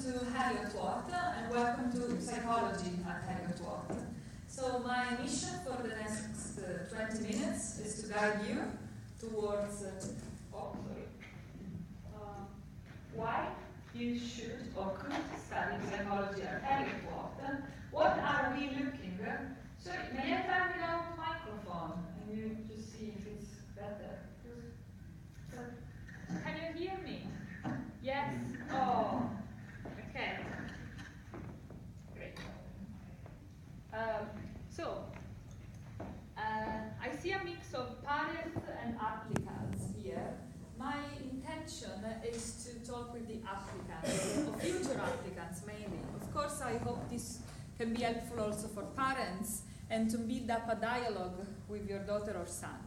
to Heriot-Watt and welcome to Psychology at Heriot-Watt. So my mission for the next 20 minutes is to guide you towards why you should or could study psychology at Heriot-Watt. What are we looking at? So may I turn without microphone and you just see if it's better? Can you hear me? Yes? Oh, okay. Great. I see a mix of parents and applicants here. My intention is to talk with the applicants, or future applicants mainly. Of course, I hope this can be helpful also for parents and to build up a dialogue with your daughter or son.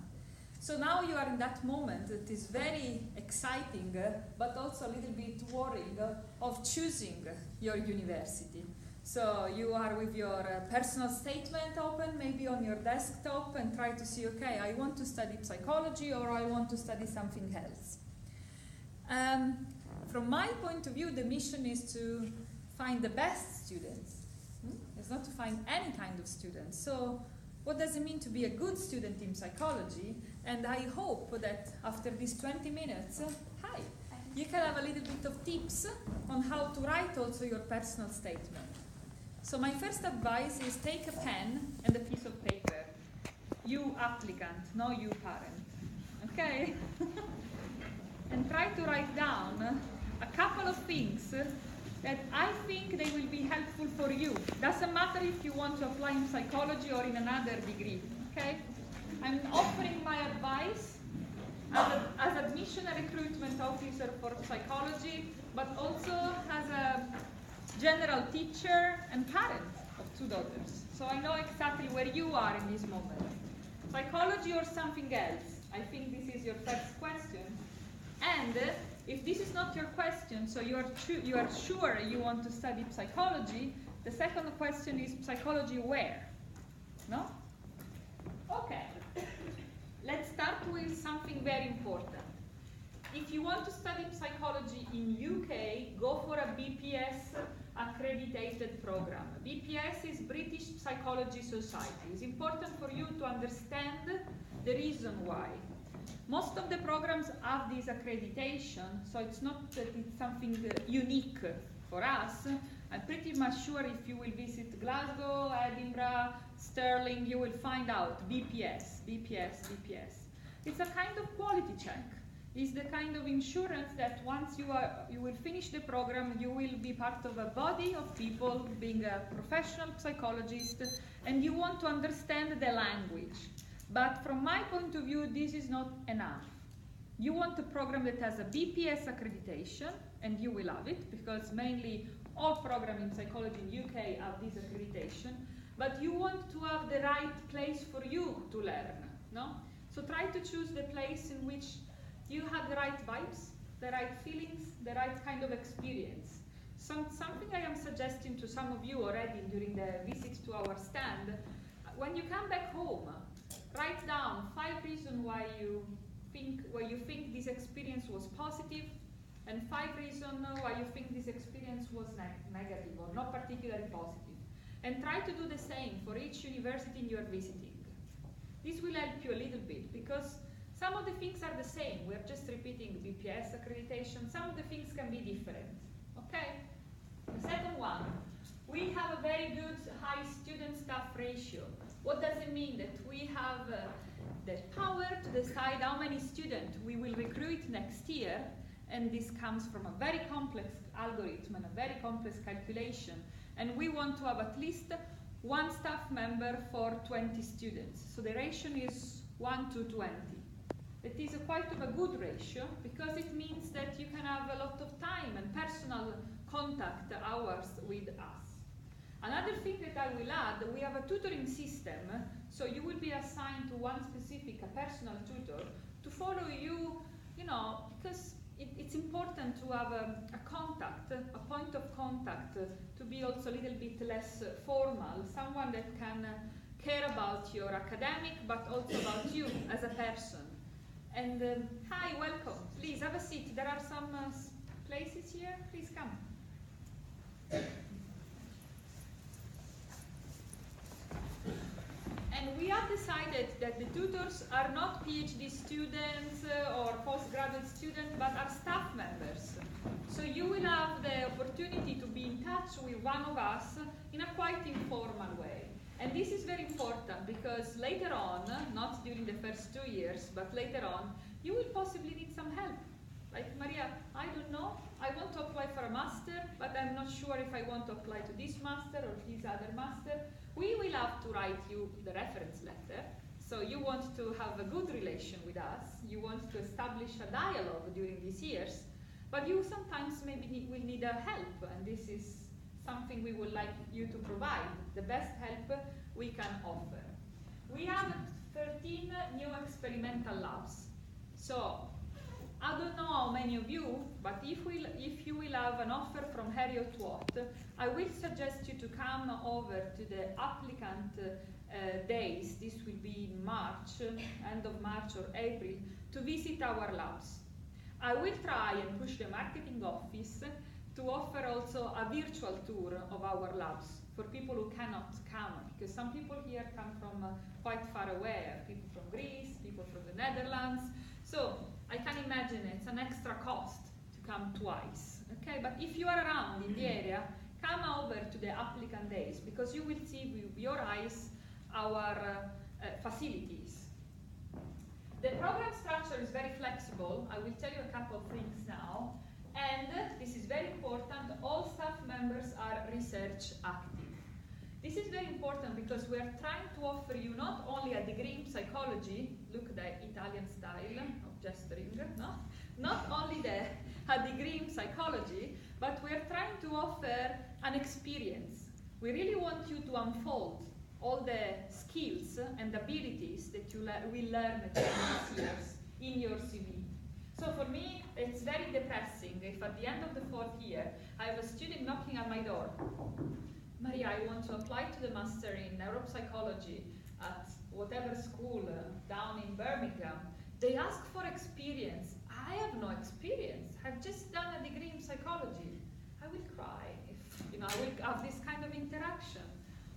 So now you are in that moment that is very exciting, but also a little bit worrying of choosing your university. So you are with your personal statement open, maybe on your desktop, and try to see, okay, I want to study psychology or I want to study something else. From my point of view, the mission is to find the best students. It's not to find any kind of students. So what does it mean to be a good student in psychology? And I hope that after these 20 minutes, you can have a little bit of tips on how to write also your personal statement. So my first advice is take a pen and a piece of paper. You applicant, no you parent. Okay? And try to write down a couple of things that I think they will be helpful for you. Doesn't matter if you want to apply in psychology or in another degree, okay? I'm offering my advice as admission and recruitment officer for psychology, but also as a general teacher and parent of two daughters. So I know exactly where you are in this moment. Psychology or something else? I think this is your first question. And if this is not your question, so you are sure you want to study psychology, the second question is psychology where? No? Okay. Let's start with something very important. If you want to study psychology in UK, go for a BPS accredited program. BPS is British Psychology Society. It's important for you to understand the reason why. Most of the programs have this accreditation, so it's not that it's something unique for us. I'm pretty much sure if you will visit Glasgow, Edinburgh, Stirling, you will find out BPS, BPS, BPS. It's a kind of quality check. It's the kind of insurance that once you will finish the program, you will be part of a body of people being a professional psychologist, and you want to understand the language. But from my point of view, this is not enough. You want a program that has a BPS accreditation, and you will have it, because mainly all programs in psychology in UK have this accreditation, but you want to have the right place for you to learn, no? So try to choose the place in which you have the right vibes, the right feelings, the right kind of experience. Something I am suggesting to some of you already during the visit to our stand, when you come back home, write down 5 reasons why you think this experience was positive, and 5 reasons why you think this experience was negative or not particularly positive. And try to do the same for each university you are visiting. This will help you a little bit, because some of the things are the same. We're just repeating BPS accreditation. Some of the things can be different. Okay? The second one, we have a very good high student-staff ratio. What does it mean? That we have the power to decide how many students we will recruit next year, and this comes from a very complex algorithm and a very complex calculation, and we want to have at least 1 staff member for 20 students. So the ratio is 1 to 20. It is quite of a good ratio, because it means that you can have a lot of time and personal contact hours with us. Another thing that I will add, we have a tutoring system, so you will be assigned to one specific, a personal tutor, to follow you, because it's important to have a contact, a point of contact, to be also a little bit less formal, someone that can care about your academic, but also about you as a person. And hi, welcome. Please have a seat. There are some places here. Please come. decided that the tutors are not PhD students or postgraduate students, but are staff members. So you will have the opportunity to be in touch with one of us in a quite informal way. And this is very important because later on, not during the first 2 years, but later on, you will possibly need some help. Like, Maria, I don't know, I want to apply for a master, but I'm not sure if I want to apply to this master or this other master. We will have to write you the reference letter. So you want to have a good relation with us. You want to establish a dialogue during these years, but you sometimes maybe will need a help, and this is something we would like you to provide, the best help we can offer. We have 13 new experimental labs. So I don't know how many of you, but if you will have an offer from Heriot-Watt, I will suggest you to come over to the applicant days. This will be in March, end of March or April, to visit our labs. I will try and push the marketing office to offer also a virtual tour of our labs for people who cannot come, because some people here come from quite far away, people from Greece, people from the Netherlands. So I can imagine it's an extra cost to come twice, okay? But if you are around in the area, come over to the applicant days, because you will see with your eyes our facilities. The program structure is very flexible. I will tell you a couple of things now. And this is very important, all staff members are research active. This is very important because we are trying to offer you not only a degree in psychology, look at the Italian style of gesturing, no? Not only a degree in psychology, but we are trying to offer an experience. We really want you to unfold all the skills and abilities that you will learn during these years in your CV. So for me, it's very depressing if at the end of the 4th year, I have a student knocking at my door. Maria, I want to apply to the master in neuropsychology at whatever school down in Birmingham. They ask for experience. I have no experience. I've just done a degree in psychology. I will cry if I will have this kind of interaction.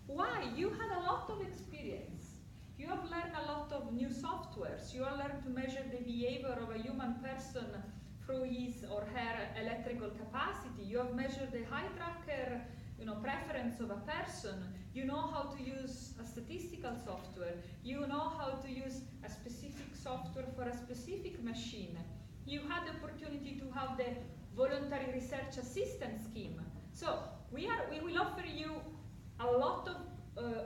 Why? You had a lot of experience. You have learned a lot of new softwares. You have learned to measure the behavior of a human person through his or her electrical capacity. You have measured the high tracker, preference of a person. You know how to use a statistical software. You know how to use a specific software for a specific machine. You had the opportunity to have the voluntary research assistant scheme. So we will offer you a lot of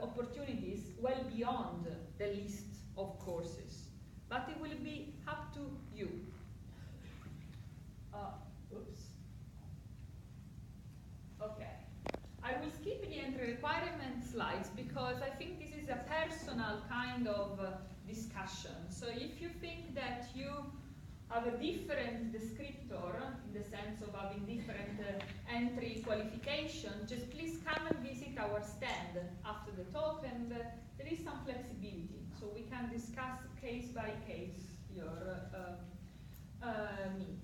opportunities well beyond the list of courses, but it will be up to you. Oops. Okay. I will skip the entry requirement slides because I think this is a personal kind of discussion. So if you think that you have a different descriptor, in the sense of having different entry qualification, just please come and visit our stand after the talk, and there is some flexibility. So we can discuss case by case your need.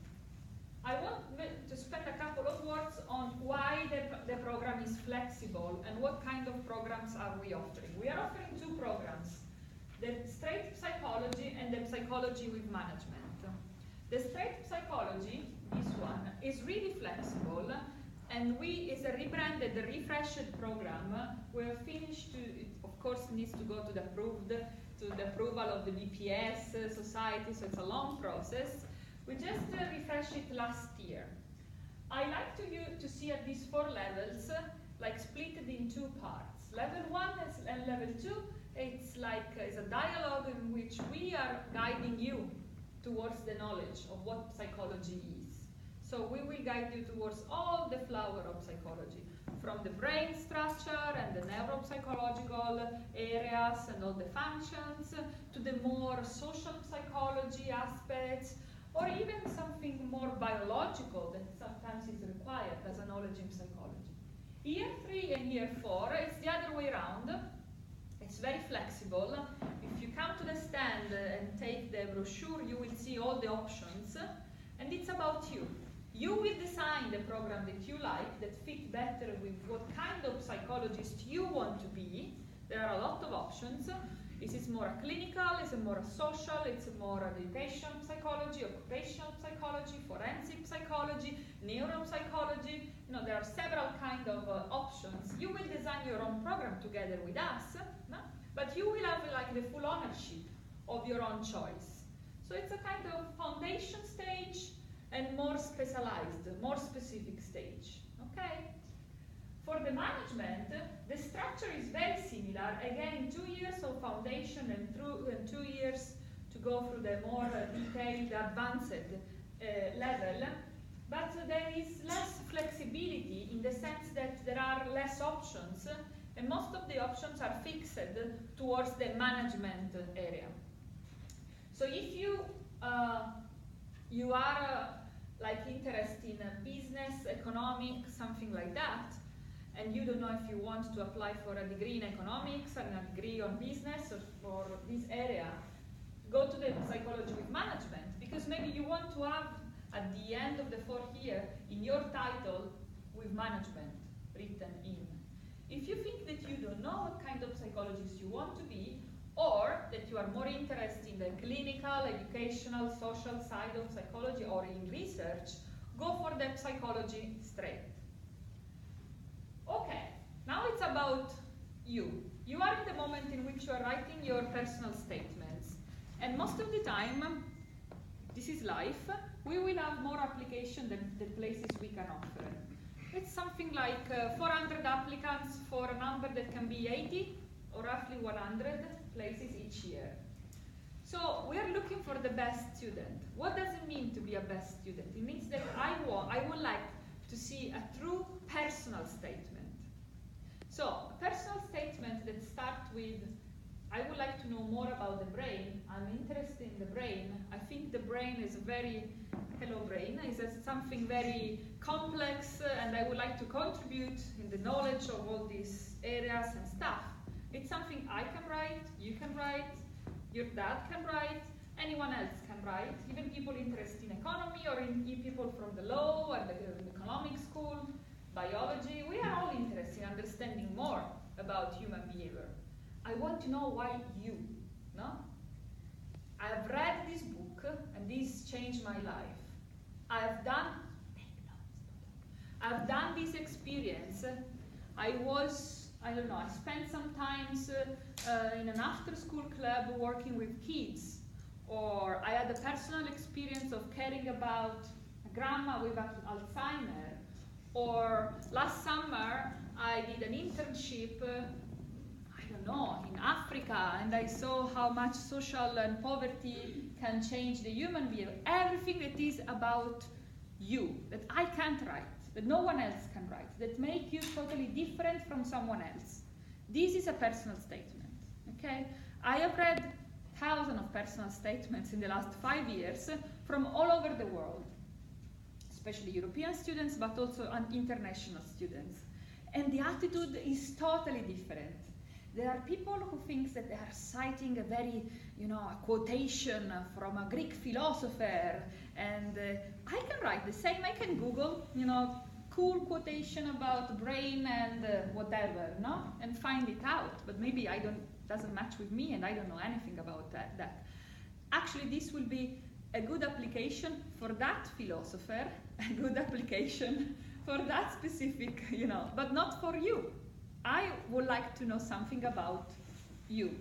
I want to spend a couple of words on why the program is flexible and what kind of programs are we offering. We are offering 2 programs, the straight psychology and the psychology with management. The straight psychology, this one, is really flexible, and is a rebranded, refreshed program. We're finished of course, needs to go to the approval of the BPS society, so it's a long process. We just refreshed it last year. I like to see at these 4 levels, like split it in 2 parts. Level 1 and level 2, it's a dialogue in which we are guiding you towards the knowledge of what psychology is. So we will guide you towards all the flower of psychology, from the brain structure and the neuropsychological areas and all the functions, to the more social psychology aspects, or even something more biological that sometimes is required as a knowledge in psychology. Year 3 and year 4, it's the other way around. It's very flexible. If you come to the stand and take the brochure, you will see all the options, and it's about you. You will design the program that you like, that fit better with what kind of psychologist you want to be. There are a lot of options. Is it more a clinical? Is it more a social? It's more education psychology, occupational psychology, forensic psychology, neuropsychology. You know, there are several kind of options. You will design your own program together with us, no? But you will have like the full ownership of your own choice. So it's a kind of foundation stage and more specialized, more specific stage, okay? For the management, the structure is very similar. Again, 2 years of foundation and 2 years to go through the more detailed, advanced level. But there is less flexibility in the sense that there are less options, and most of the options are fixed towards the management area. So if you are like interested in business, economics, something like that, and you don't know if you want to apply for a degree in economics and a degree on business or for this area, go to the psychology with management, because maybe you want to have at the end of the 4th year in your title with management written in. If you think that you don't know what kind of psychologist you want to be, or that you are more interested in the clinical, educational, social side of psychology or in research, go for the psychology straight. Okay, now it's about you. You are in the moment in which you are writing your personal statements. And most of the time, this is life, we will have more application than the places we can offer. It's something like 400 applicants for a number that can be 80 or roughly 100 places each year. So we are looking for the best student. What does it mean to be a best student? It means that I would like to see a true personal statement. So a personal statement that starts with, I would like to know more about the brain. I'm interested in the brain. I think the brain is hello brain, is something very complex, and I would like to contribute in the knowledge of all these areas and stuff. It's something I can write, you can write, your dad can write, anyone else can write, even people interested in economy or in people from the law and the economic school, biology. We are all interested in understanding more about human behavior. I want to know why you, no? I have read this book and this changed my life. I've done this experience. I spent some times in an after-school club working with kids, or I had a personal experience of caring about a grandma with Alzheimer, or last summer I did an internship, in Africa, and I saw how much social and poverty can change the human behavior. Everything that is about you, that I can't write, that no one else can write, that make you totally different from someone else. This is a personal statement, okay? I have read thousands of personal statements in the last 5 years from all over the world, especially European students, but also international students. And the attitude is totally different. There are people who think that they are citing a very, a quotation from a Greek philosopher, and I can write the same. I can Google, cool quotation about brain and whatever, no, and find it out. But maybe doesn't match with me, and I don't know anything about that. Actually, this will be a good application for that philosopher, a good application for that specific, but not for you. I would like to know something about you.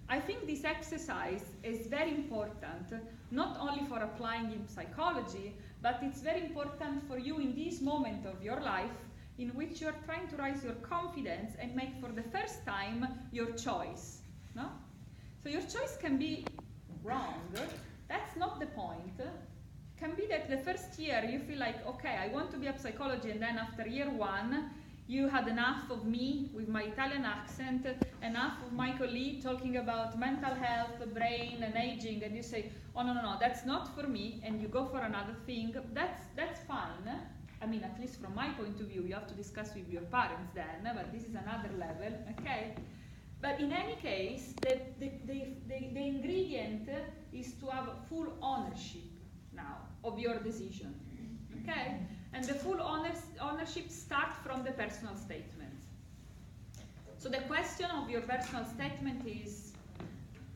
I think this exercise is very important, not only for applying in psychology, but it's very important for you in this moment of your life in which you're trying to raise your confidence and make for the first time your choice. No? So your choice can be wrong. That's not the point. It can be that the first year you feel like, okay, I want to be a psychology, and then after year 1, you had enough of me with my Italian accent, enough of my colleague talking about mental health, brain, and aging, and you say, oh, no, that's not for me, and you go for another thing. That's fine. I mean, at least from my point of view, you have to discuss with your parents then, but this is another level, okay? But in any case, the ingredient is to have full ownership now of your decision, okay? And the full ownership starts from the personal statement. So the question of your personal statement is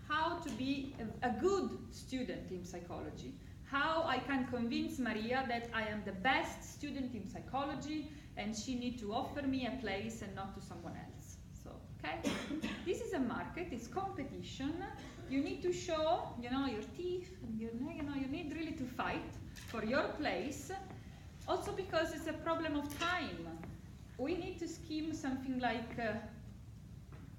how to be a good student in psychology. How I can convince Maria that I am the best student in psychology and she needs to offer me a place and not to someone else. So, okay? This is a market, it's competition. You need to show, your teeth, and you need really to fight for your place. Also because it's a problem of time. We need to skim something like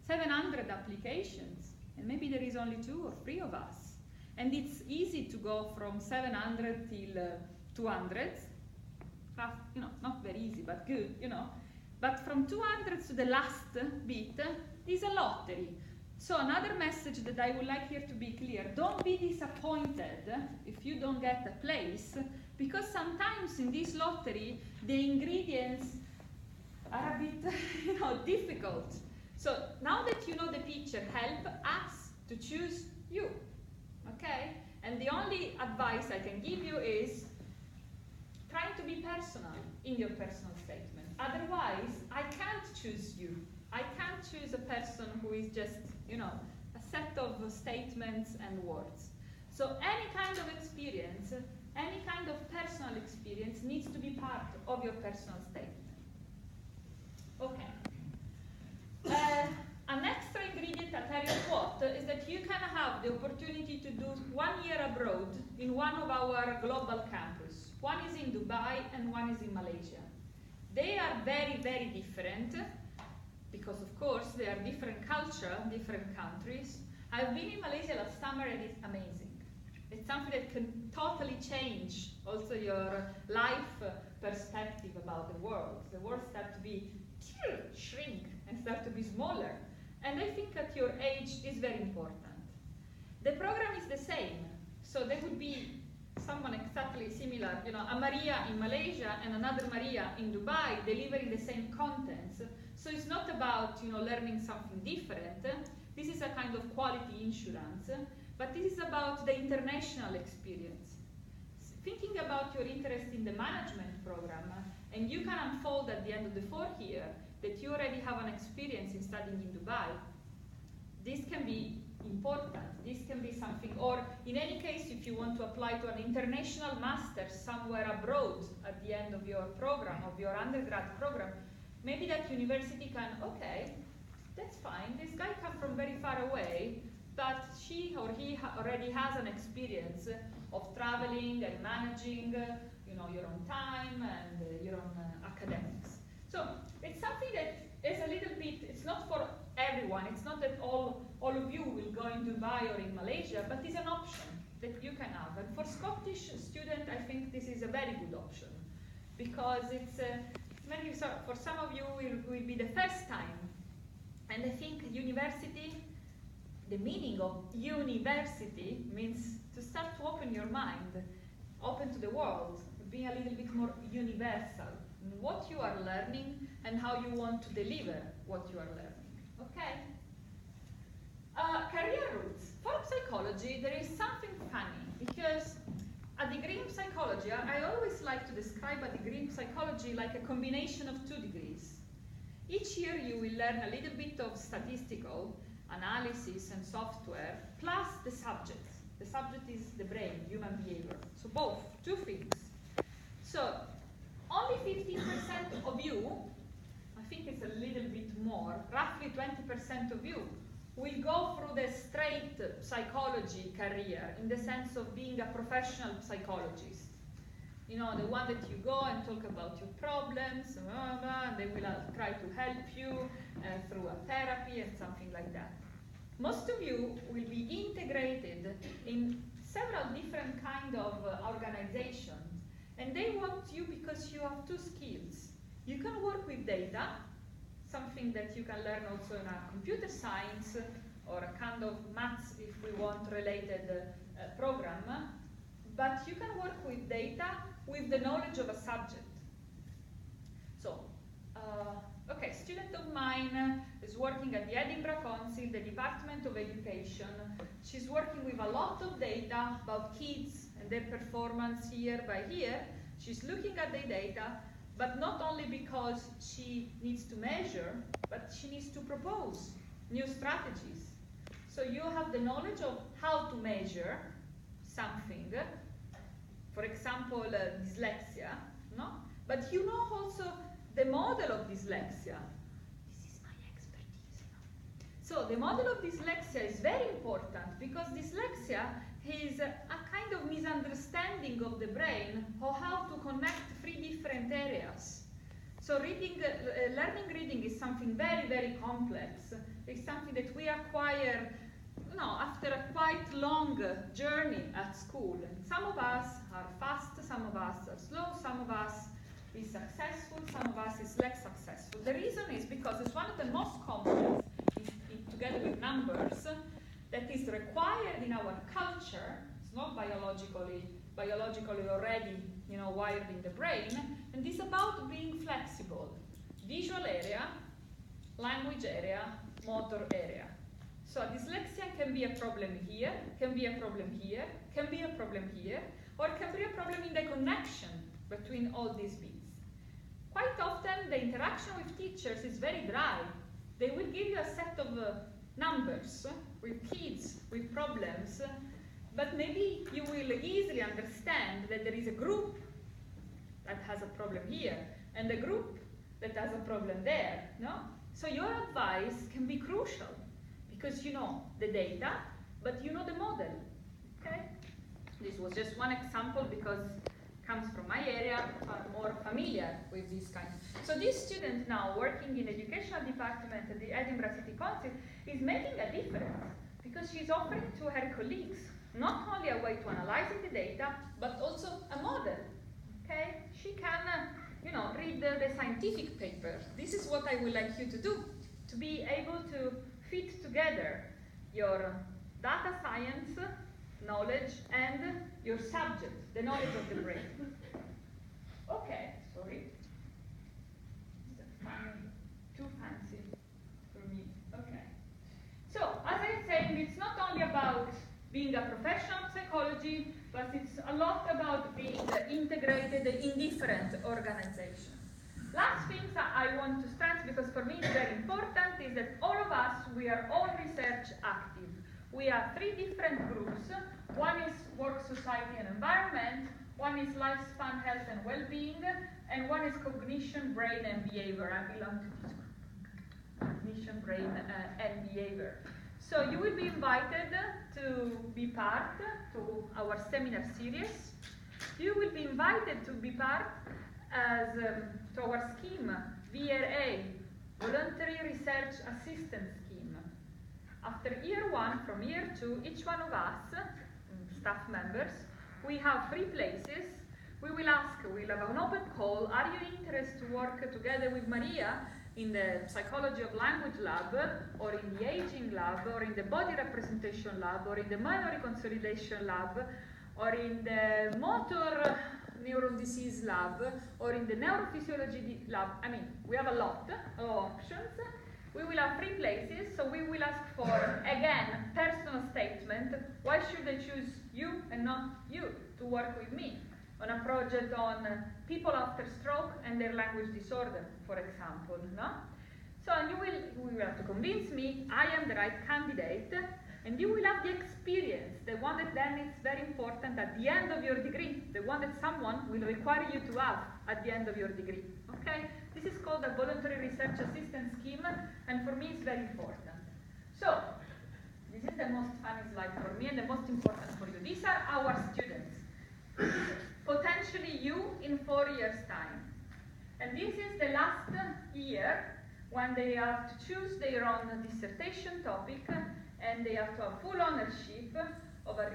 700 applications, and maybe there is only 2 or 3 of us. And it's easy to go from 700 till 200. Not very easy, but good, But from 200 to the last bit is a lottery. So another message that I would like here to be clear, don't be disappointed if you don't get a place, because sometimes in this lottery, the ingredients are a bit difficult. So now that you know the picture, help us to choose you, okay? And the only advice I can give you is trying to be personal in your personal statement. Otherwise, I can't choose you. I can't choose a person who is just, a set of statements and words. So any kind of experience, any kind of personal experience needs to be part of your personal statement. Okay. An extra ingredient at Heriot-Watt is that you can have the opportunity to do 1 year abroad in one of our global campus. One is in Dubai and one is in Malaysia. They are very, very different because, of course, they are different culture, different countries. I've been in Malaysia last summer and it's amazing. It's something that can totally change also your life perspective about the world. The world starts to be shrink and start to be smaller. And I think at your age is very important. The program is the same. So there would be someone exactly similar, a Maria in Malaysia and another Maria in Dubai delivering the same contents. So it's not about, learning something different. This is a kind of quality insurance, but this is about the international experience. Thinking about your interest in the management program, and you can unfold at the end of the 4th year that you already have an experience in studying in Dubai. This can be important. This can be something, or in any case, if you want to apply to an international master somewhere abroad at the end of your program, of your undergrad program, maybe that university can, okay, that's fine. This guy comes from very far away, but she or he already has an experience of traveling and managing, your own time and your own academics. So it's something that is a little bit, it's not for everyone. It's not that all of you will go in Dubai or in Malaysia, but it's an option that you can have. And for Scottish students, I think this is a very good option because it's maybe for some of you will be the first time. And I think university, the meaning of university means to start to open your mind, open to the world, be a little bit more universal in what you are learning and how you want to deliver what you are learning. Okay? Career routes. For psychology, there is something funny because a degree in psychology, I always like to describe a degree in psychology like a combination of 2 degrees. Each year you will learn a little bit of statistical analysis and software, plus the subject. The subject is the brain, human behavior. So both, 2 things. So only 15% of you, I think it's a little bit more, roughly 20% of you, will go through the straight psychology career in the sense of being a professional psychologist. The one that you go and talk about your problems, and they will try to help you through a therapy and something like that. Most of you will be integrated in several different kind of organizations, and they want you because you have 2 skills. You can work with data, something that you can learn also in a computer science or a kind of maths, if we want, related program, but you can work with data with the knowledge of a subject. So, okay, student of mine is working at the Edinburgh Council, the Department of Education. She's working with a lot of data about kids and their performance year by year. She's looking at the data. but not only because she needs to measure, but she needs to propose new strategies. So you have the knowledge of how to measure something, for example, dyslexia, no? But you know also the model of dyslexia. This is my expertise. So the model of dyslexia is very important because dyslexia is a kind of misunderstanding of the brain of how to connect three different areas. So learning reading is something very, very complex. It's something that we acquire after a quite long journey at school. Some of us are fast, some of us are slow, some of us is successful, some of us is less successful. The reason is because it's one of the most complex, together with numbers, that is required in our culture. It's not biologically already wired in the brain, and it's about being flexible. Visual area, language area, motor area. So dyslexia can be a problem here, can be a problem here, can be a problem here, or can be a problem in the connection between all these bits. Quite often the interaction with teachers is very dry. They will give you a set of numbers with kids, with problems, but maybe you will easily understand that there is a group that has a problem here, and a group that has a problem there, no? So your advice can be crucial, because you know the data, but you know the model, okay? This was just one example because it comes from my area, I'm more familiar with this kind. So this student now working in educational department at the Edinburgh City Council is making a difference because she's offering to her colleagues not only a way to analyzing the data, but also a model, okay? She can, read the scientific paper. This is what I would like you to do, to be able to fit together your data science knowledge and your subject, the knowledge of the brain. Okay, sorry. Too fancy for me. Okay. So, as I was saying, it's not only about being a professional of psychology, but it's a lot about being integrated in different organizations. Last things I want to stress, because for me it's very important, is that all of us, we are all research active. We have three different groups. One is work, society, and environment. One is lifespan, health, and well-being. And one is cognition, brain, and behavior. I belong to this group. Cognition, brain, and behavior. So you will be invited to be part to our seminar series. You will be invited to be part as to our scheme, VRA, Voluntary Research Assistance Scheme. After year one, from year two, each one of us, staff members, we have 3 places. We'll have an open call. Are you interested to work together with Maria in the Psychology of Language Lab, or in the Aging Lab, or in the Body Representation Lab, or in the Memory Consolidation Lab, or in the Motor Neuron Disease Lab, or in the Neurophysiology Lab? I mean, we have a lot of options. We will have 3 places, so we will ask for, again, personal statement. Why should I choose you and not you to work with me on a project on people after stroke and their language disorder, for example, no? So you will have to convince me I am the right candidate, and you will have the experience, the one that then is very important at the end of your degree, the one that someone will require you to have at the end of your degree, okay? This is called a Voluntary Research Assistance Scheme, and for me it's very important. So, this is the most funny slide for me and the most important for you. These are our students. Potentially you in 4 years' time. And this is the last year when they have to choose their own dissertation topic, and they have to have full ownership of a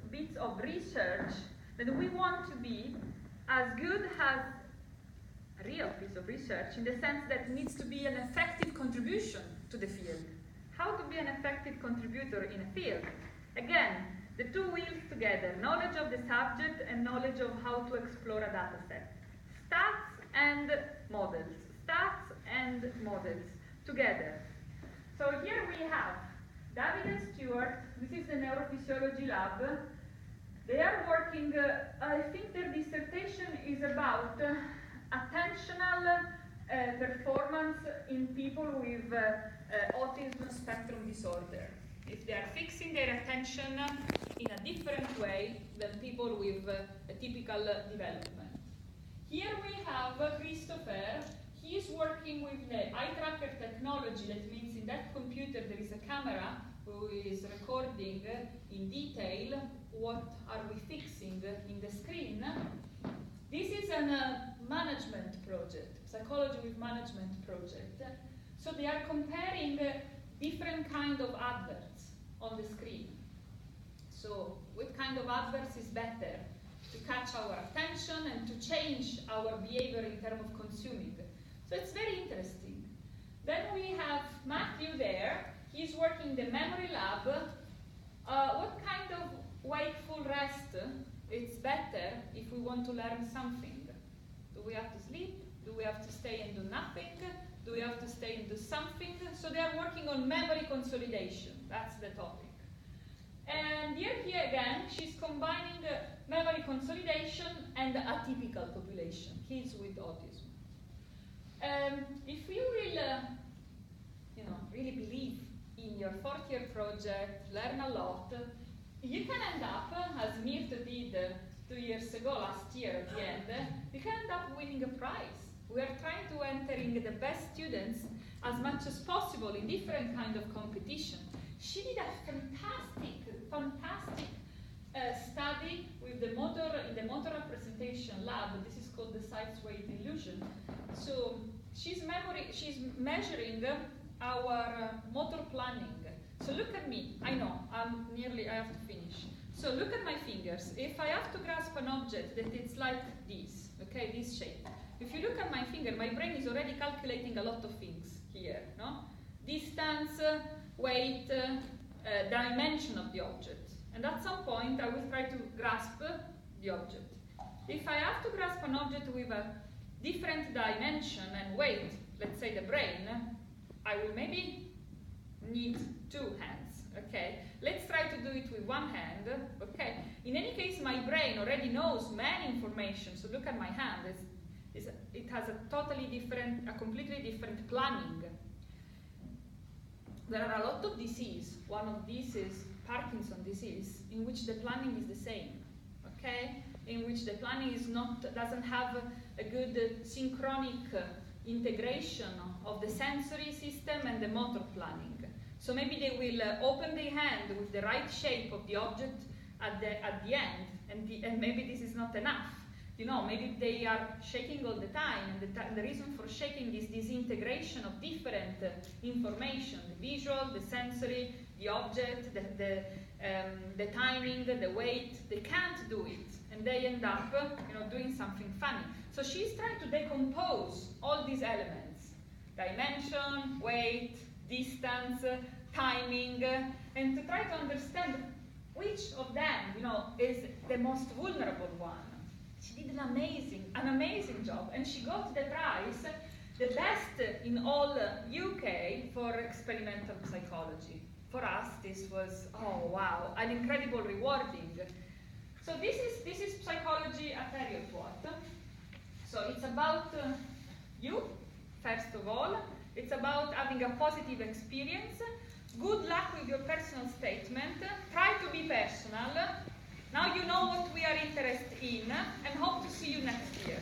bits of research that we want to be as good as a real piece of research, in the sense that it needs to be an effective contribution to the field. How to be an effective contributor in a field? Again, the 2 wheels together, knowledge of the subject and knowledge of how to explore a data set. Stats and models. Stats and models together. So here we have David and Stuart. This is the Neurophysiology Lab. They are working, I think their dissertation is about attentional performance in people with autism spectrum disorder. If they are fixing their attention in a different way than people with a typical development. Here we have Christopher. He is working with the eye tracker technology. That means in that computer there is a camera who is recording in detail what are we fixing in the screen. This is a management project, psychology with management project. So they are comparing different kind of adverts on the screen. So what kind of adverts is better to catch our attention and to change our behavior in terms of consuming. So it's very interesting. Then we have Matthew there. He's working in the memory lab. What kind of wakeful rest is better if we want to learn something? Do we have to sleep? Do we have to stay and do nothing? Do we have to stay and do something? So they are working on memory consolidation. That's the topic. And here again, she's combining memory consolidation and atypical population, kids with autism. If you will, really believe in your fourth-year project, learn a lot, you can end up, as Mirta did 2 years ago, last year at the end, you can end up winning a prize. We are trying to enter in the best students as much as possible in different kind of competition. She did a fantastic study with the in the motor representation lab. This is called the size-weight illusion. So she's measuring our motor planning. So look at me. I know, I have to finish. So look at my fingers. If I have to grasp an object that it's like this, okay, this shape. If you look at my finger, my brain is already calculating a lot of things here, no? Distance, weight, dimension of the object. And at some point, I will try to grasp the object. If I have to grasp an object with a different dimension and weight, let's say the brain, I will maybe need 2 hands, okay? Let's try to do it with 1 hand, okay? In any case, my brain already knows many information, so look at my hand. It has a completely different planning. There are a lot of diseases. One of these is Parkinson disease, in which the planning is the same, okay? In which the planning doesn't have a good synchronic integration of the sensory system and the motor planning. So maybe they will open the hand with the right shape of the object at the end, and maybe this is not enough. Maybe they are shaking all the time, and the reason for shaking is this integration of different information, the visual, the sensory, the object, the timing, the weight. They can't do it, and they end up doing something funny. So she's trying to decompose all these elements: dimension, weight, distance, timing, and to try to understand which of them is the most vulnerable one. She did an amazing job, and she got the prize, the best in all UK for experimental psychology. For us, this was, oh wow, an incredible rewarding. So this is psychology at Heriot-Watt. So it's about you, first of all. It's about having a positive experience. Good luck with your personal statement. Try to be personal. Now you know what we are interested in, and hope to see you next year.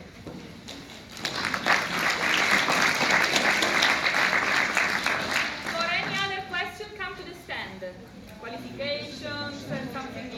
For any other question, come to the stand. Qualifications and something